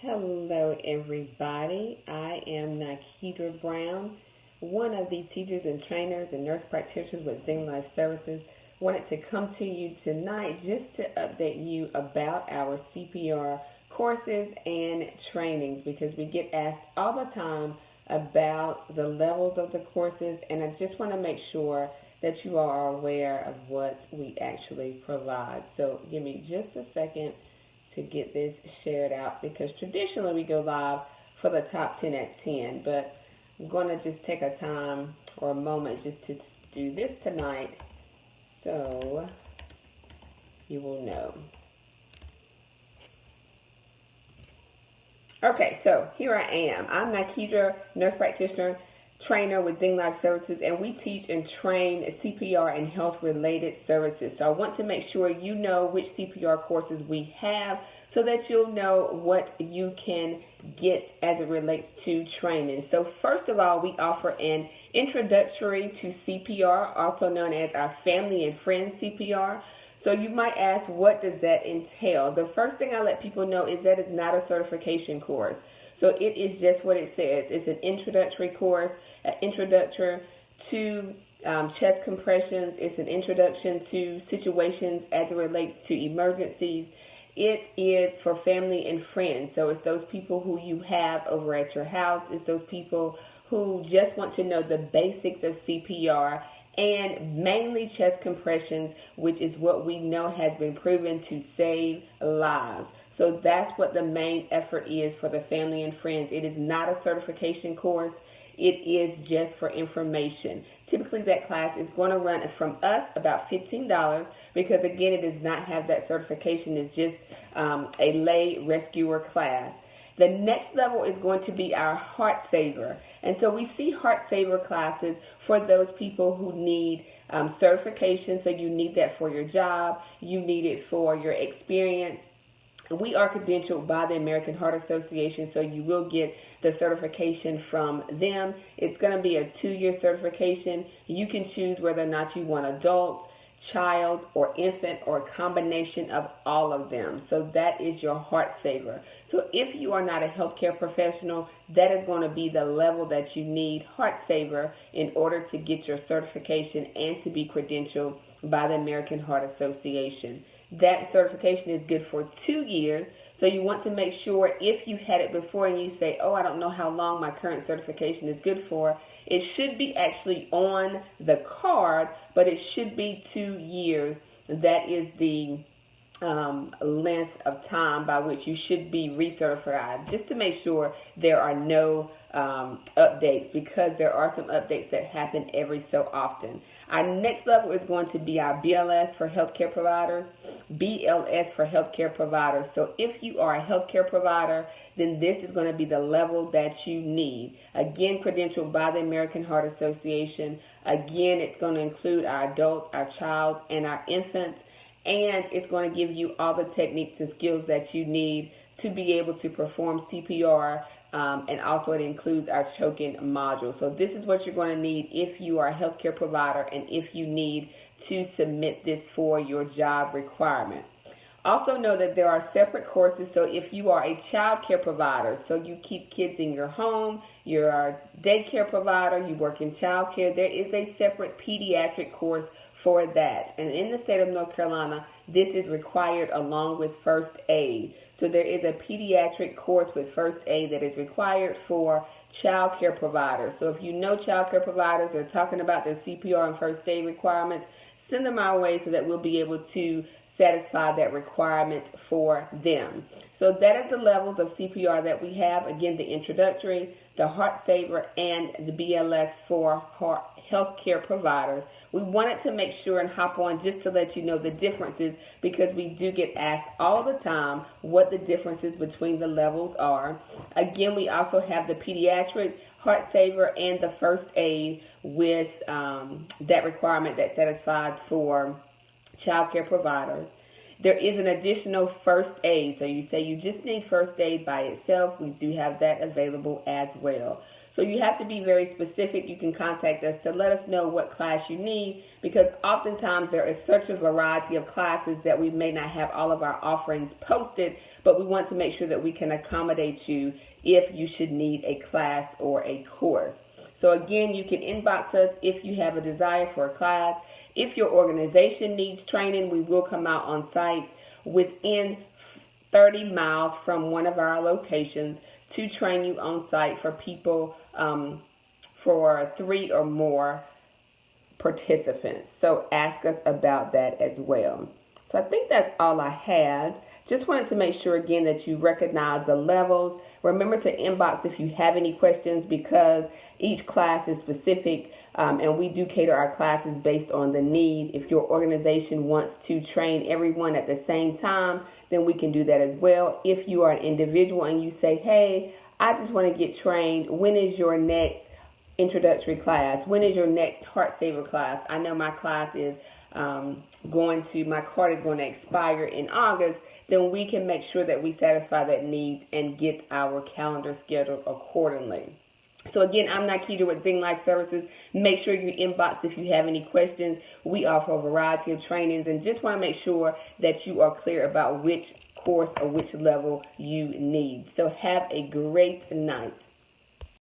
Hello, everybody. I am Nikita Brown, one of the teachers and trainers and nurse practitioners with Zing Life Services. Wanted to come to you tonight just to update you about our CPR courses and trainings because we get asked all the time about the levels of the courses, and I just want to make sure that you are aware of what we actually provide. So give me just a second to get this shared out because traditionally we go live for the top 10 at 10, but I'm going to just take a time or a moment just to do this tonight so you will know. Okay, so here I am. I'm Nikita, nurse practitioner, trainer with Zing Life Services, and we teach and train CPR and health-related services. So I want to make sure you know which CPR courses we have so that you'll know what you can get as it relates to training. So first of all, we offer an introductory to CPR, also known as our family and friends CPR. So you might ask, what does that entail? The first thing I let people know is that it's not a certification course. So it is just what it says. It's an introductory course, an introduction to chest compressions. It's an introduction to situations as it relates to emergencies. It is for family and friends. So it's those people who you have over at your house. It's those people who just want to know the basics of CPR and mainly chest compressions, which is what we know has been proven to save lives. So that's what the main effort is for the family and friends. It is not a certification course. It is just for information. Typically that class is going to run from us about $15 because again, it does not have that certification. It's just a lay rescuer class. The next level is going to be our Heart Saver. And so we see Heart Saver classes for those people who need certification. So you need that for your job. You need it for your experience. We are credentialed by the American Heart Association, so you will get the certification from them. It's going to be a 2-year certification. You can choose whether or not you want adult, child, or infant, or a combination of all of them. So that is your Heart Saver. So if you are not a healthcare professional, that is going to be the level that you need, Heart Saver, in order to get your certification and to be credentialed by the American Heart Association. That certification is good for 2 years. So you want to make sure if you've had it before and you say, oh, I don't know how long my current certification is good for, it should be actually on the card, but it should be 2 years. That is the length of time by which you should be recertified, just to make sure there are no updates, because there are some updates that happen every so often. Our next level is going to be our BLS for healthcare providers, BLS for healthcare providers. So if you are a healthcare provider, then this is going to be the level that you need. Again, credentialed by the American Heart Association. Again, it's going to include our adults, our child, and our infants. And it's going to give you all the techniques and skills that you need to be able to perform CPR. And also it includes our choking module. So this is what you're going to need if you are a healthcare provider and if you need to submit this for your job requirement. Also know that there are separate courses. So if you are a child care provider, so you keep kids in your home, you're a daycare provider, you work in child care, there is a separate pediatric course for that. And in the state of North Carolina, this is required along with first aid. So there is a pediatric course with first aid that is required for child care providers. So if you know child care providers are talking about their CPR and first aid requirements, send them our way so that we'll be able to satisfy that requirement for them. So that is the levels of CPR that we have. Again, the introductory, the Heart Saver, and the BLS for healthcare providers. We wanted to make sure and hop on just to let you know the differences, because we do get asked all the time what the differences between the levels are. Again, we also have the pediatric, Heart Saver, and the first aid with that requirement that satisfies for child care providers. There is an additional first aid. So you say you just need first aid by itself. We do have that available as well. So you have to be very specific. You can contact us to let us know what class you need, because oftentimes there is such a variety of classes that we may not have all of our offerings posted, but we want to make sure that we can accommodate you if you should need a class or a course. So again, you can inbox us if you have a desire for a class. If your organization needs training, we will come out on site within 30 miles from one of our locations to train you on site for people, for 3 or more participants. So ask us about that as well. So I think that's all I had. Just wanted to make sure again that you recognize the levels. Remember to inbox if you have any questions, because each class is specific, and we do cater our classes based on the need. If your organization wants to train everyone at the same time, then we can do that as well. If you are an individual and you say, hey, I just want to get trained, when is your next introductory class? When is your next Heart Saver class? I know my class is my card is going to expire in August. Then we can make sure that we satisfy that need and get our calendar scheduled accordingly. So again, I'm Nikita with Zing Life Services. Make sure you inbox if you have any questions. We offer a variety of trainings, and just want to make sure that you are clear about which course or which level you need. So have a great night.